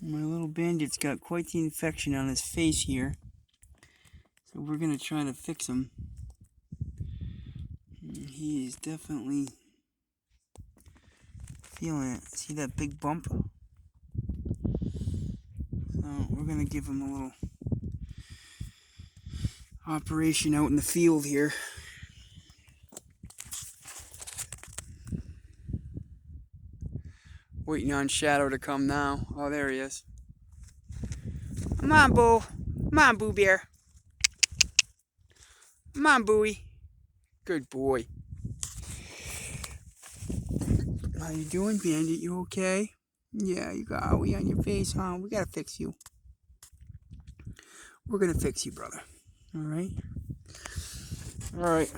My little bandit's got quite the infection on his face here. So we're going to try to fix him. He is definitely feeling it. See that big bump? So we're going to give him a little operation out in the field here. Waiting on Shadow to come now. Oh, there he is. Come on, Boo. Come on, Boo Bear. Come on, Booey. Good boy. How you doing, Bandit? You okay? Yeah, you got owie on your face, huh? We gotta fix you. We're gonna fix you, brother. Alright? Alright.